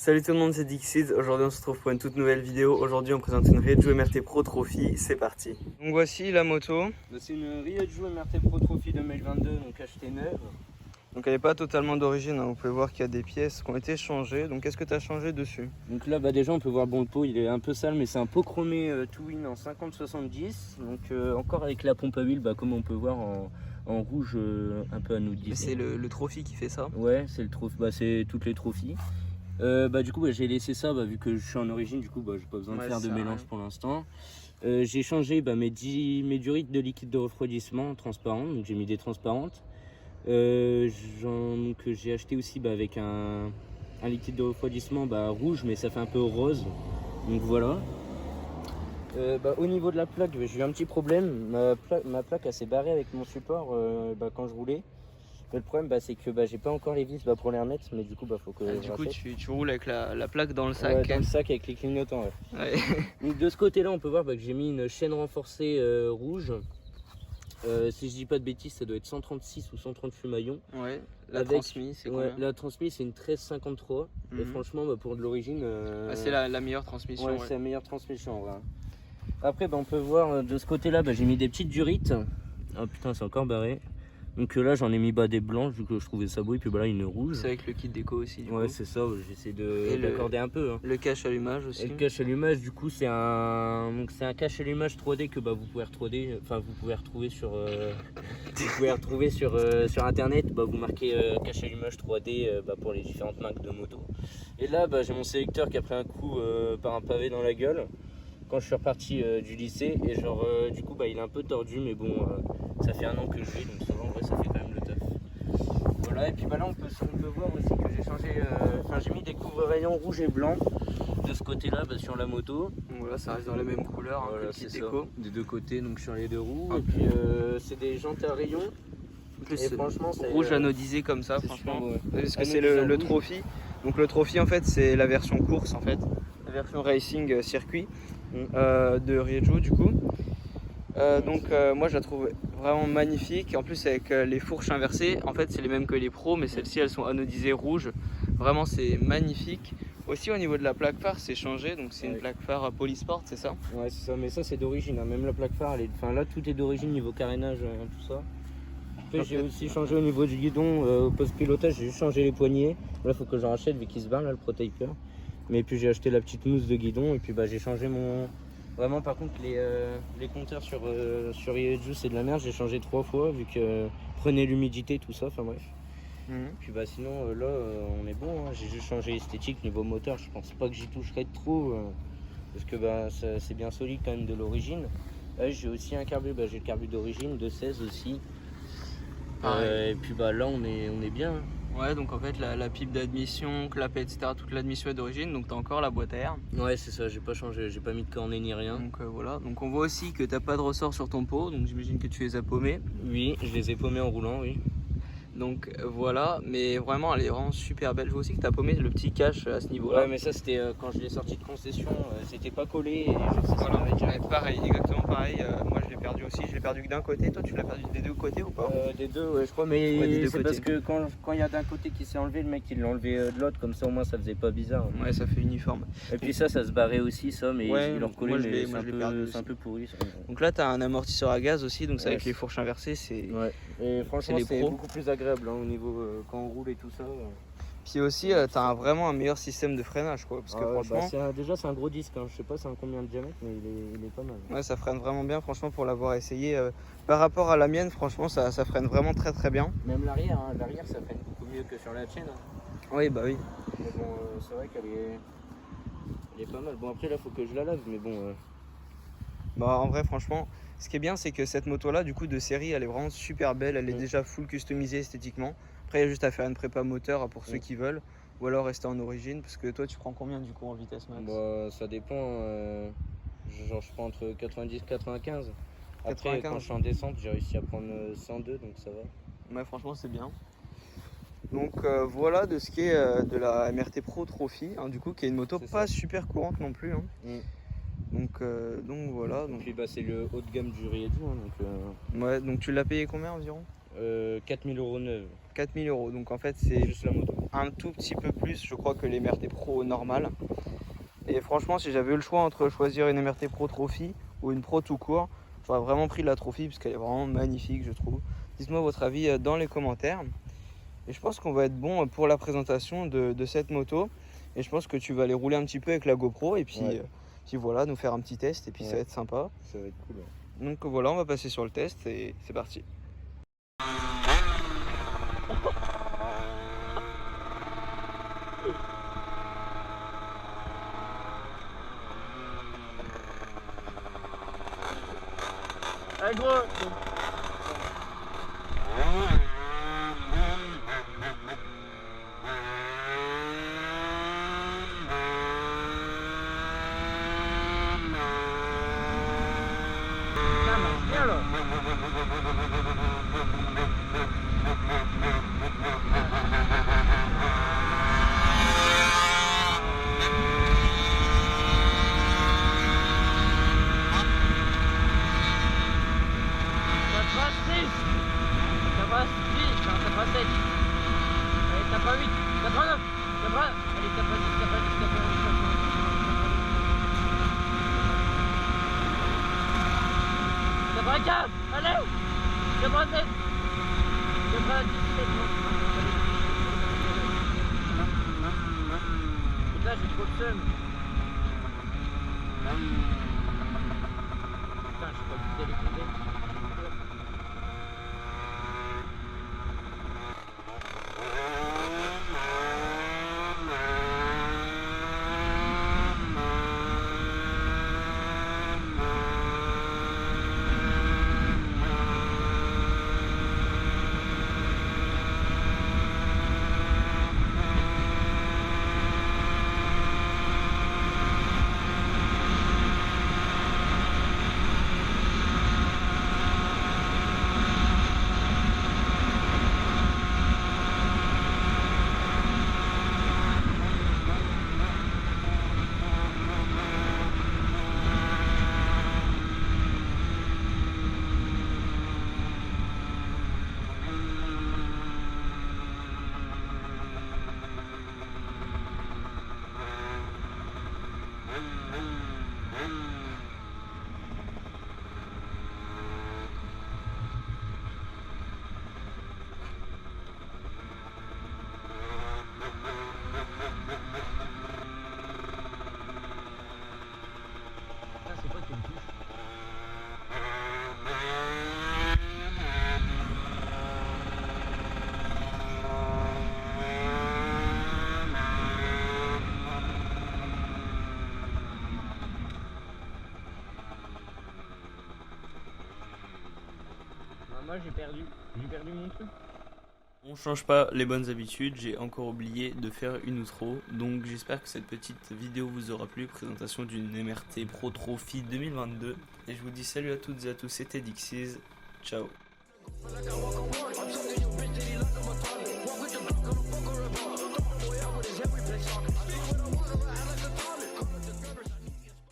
Salut tout le monde, c'est Dixid. Aujourd'hui on se retrouve pour une toute nouvelle vidéo. Aujourd'hui on présente une Raijo MRT Pro Trophy, c'est parti. Donc voici la moto. C'est une Raijo MRT Pro Trophy 2022, donc achetée neuve. Donc elle n'est pas totalement d'origine, hein. Vous pouvez voir qu'il y a des pièces qui ont été changées. Donc qu'est-ce que tu as changé dessus? Donc là déjà on peut voir bon, le pot il est un peu sale, mais c'est un pot chromé Twin en 50-70. Donc encore avec la pompe à huile, comme on peut voir en rouge un peu anodisé. C'est le Trophy qui fait ça? Ouais, c'est le trophy, c'est toutes les trophies. Du coup j'ai laissé ça vu que je suis en origine, du coup j'ai pas besoin de faire de mélange pour l'instant. J'ai changé mes durites de liquide de refroidissement transparent, donc j'ai mis des transparentes. J'ai acheté aussi avec un liquide de refroidissement rouge, mais ça fait un peu rose, donc voilà. Au niveau de la plaque, j'ai eu un petit problème. Ma plaque elle s'est barrée avec mon support quand je roulais. Mais le problème c'est que j'ai pas encore les vis pour les remettre, mais du coup faut que du coup tu roules avec la plaque dans le sac. Ouais, dans le sac avec les clignotants. Ouais. Donc de ce côté là on peut voir que j'ai mis une chaîne renforcée rouge. Si je dis pas de bêtises, ça doit être 136 ou 138 maillons. Ouais, la transmise c'est combien? La transmise c'est une 1353. Et franchement pour de l'origine c'est la meilleure transmission. Ouais, c'est la meilleure transmission. Ouais. Après on peut voir de ce côté là j'ai mis des petites durites. Ah putain, c'est encore barré. Donc là j'en ai mis des blanches vu que je trouvais ça beau, et puis là une rouge. C'est avec le kit déco aussi du coup. C'est ça, j'essaie d'accorder un peu. Le cache allumage aussi. Et le cache allumage du coup c'est un cache allumage 3D que vous pouvez retrouver sur sur internet. Vous marquez cache allumage 3D pour les différentes marques de moto. Et là j'ai mon sélecteur qui a pris un coup par un pavé dans la gueule quand je suis reparti du lycée, et du coup il est un peu tordu, mais bon ça fait un an que je l'ai, donc ça va, en vrai ça fait quand même le taf. Voilà, et puis là on peut voir aussi que j'ai changé, j'ai mis des couvre-rayons rouge et blanc de ce côté là sur la moto. Donc voilà, ça reste dans la même couleur, voilà, c'est déco des deux côtés, donc sur les deux roues. Et puis c'est des jantes à rayons. En plus, et franchement c'est rouge anodisé comme ça, franchement. Super, ouais. Parce que c'est le Trophy. Donc le Trophy en fait c'est la version course en fait, la version racing circuit de Raijo du coup. Moi je la trouve vraiment magnifique. En plus avec les fourches inversées, en fait c'est les mêmes que les pros, mais celles-ci elles sont anodisées rouges. Vraiment c'est magnifique. Aussi au niveau de la plaque phare c'est changé, donc c'est une plaque phare Polysport, c'est ça? Ouais c'est ça, mais ça c'est d'origine, même la plaque phare là tout est d'origine niveau carénage, tout ça. Après j'ai aussi changé au niveau du guidon, au post pilotage j'ai juste changé les poignées. Là faut que j'en rachète vu qu'il se barre là le protaper. Mais puis j'ai acheté la petite mousse de guidon, et puis j'ai changé mon... Vraiment par contre les compteurs sur Raijo c'est de la merde, j'ai changé 3 fois vu que prenez l'humidité tout ça, enfin bref. Puis sinon là on est bon, hein. J'ai juste changé esthétique niveau moteur, je pense pas que j'y toucherai trop parce que c'est bien solide quand même de l'origine. J'ai aussi un carbu, j'ai le carbu d'origine de 16 aussi. Et puis là on est bien. Hein. Ouais, donc en fait la pipe d'admission, clapet, etc., toute l'admission est d'origine, donc t'as encore la boîte à air. Ouais c'est ça, j'ai pas changé, j'ai pas mis de cornet ni rien. Donc voilà, donc on voit aussi que t'as pas de ressort sur ton pot, donc j'imagine que tu les as paumés. Oui, je les ai paumés en roulant, oui. Donc voilà, mais vraiment elle est vraiment super belle. Je vois aussi que t'as paumé le petit cache à ce niveau-là. Ouais, mais ça c'était quand je l'ai sorti de concession, c'était pas collé. Et pareil, exactement pareil. Moi je l'ai perdu aussi, je l'ai perdu que d'un côté. Toi tu l'as perdu des deux côtés ou pas? Des deux, ouais, je crois, mais ouais, c'est parce que quand il y a d'un côté qui s'est enlevé, le mec il l'a enlevé de l'autre, comme ça au moins ça faisait pas bizarre. Ouais, ça fait uniforme. Et puis ça se barrait aussi, ça, mais ouais, il leur collait, mais c'est un peu pourri. Ça. Donc là t'as un amortisseur à gaz aussi, donc c'est avec les fourches inversées, c'est. Ouais. Et franchement c'est beaucoup plus agréable au niveau quand on roule et tout ça. Puis aussi t'as vraiment un meilleur système de freinage quoi, parce que franchement. Déjà c'est un gros disque, hein. Je sais pas c'est un combien de diamètre, mais il est pas mal. Ouais, ça freine vraiment bien, franchement, pour l'avoir essayé. Par rapport à la mienne, franchement, ça freine vraiment très très bien. Même l'arrière, hein. L'arrière ça freine beaucoup mieux que sur la tienne. Hein. Oui, bah oui. Mais bon, c'est vrai qu'elle est pas mal. Bon, après là, faut que je la lave, mais bon. Bah, en vrai, franchement, ce qui est bien, c'est que cette moto-là, du coup, de série, elle est vraiment super belle. Elle est déjà full customisée esthétiquement. Après, il y a juste à faire une prépa moteur pour ceux qui veulent. Ou alors rester en origine, parce que toi, tu prends combien du coup en vitesse max? Ça dépend. Genre, je prends entre 90 et 95. Après, 95. quand je suis en descente, j'ai réussi à prendre 102, donc ça va. Ouais, franchement, c'est bien. Donc voilà de ce qui est de la MRT Pro Trophy, hein, du coup, qui est une moto pas super courante non plus. Hein. Donc voilà. Donc... Et puis c'est le haut de gamme du Raijo. Hein, ouais, donc tu l'as payé combien environ? 4 000 € neuve. 4 000 €. Donc en fait, c'est juste la moto. un tout petit peu plus, je crois, que les MRT Pro normales. Et franchement, si j'avais eu le choix entre choisir une MRT Pro Trophy ou une Pro tout court, j'aurais vraiment pris la Trophy parce qu'elle est vraiment magnifique, je trouve. Dites-moi votre avis dans les commentaires. Et je pense qu'on va être bon pour la présentation de cette moto. Et je pense que tu vas aller rouler un petit peu avec la GoPro et puis, puis voilà, nous faire un petit test et puis ça va être sympa. Ça va être cool. Ouais. Donc voilà, on va passer sur le test et c'est parti. Allez gros. Ça marche bien là. Ça passe 8, non, ça passe 7. Allez, ça passe 8, ça passe 9, ça passe. Allez, ça passe 10, ça passe 10, ça passe 10, ça passe 15, allez, ça passe 7, ça passe 17, putain, j'ai trop de seum. Putain, j'ai pas pu télécoller. C'est quoi qu'une touche? Moi j'ai perdu mon truc. On change pas les bonnes habitudes, j'ai encore oublié de faire une outro, donc j'espère que cette petite vidéo vous aura plu, présentation d'une MRT Pro Trophy 2022, et je vous dis salut à toutes et à tous, c'était Dixies, ciao.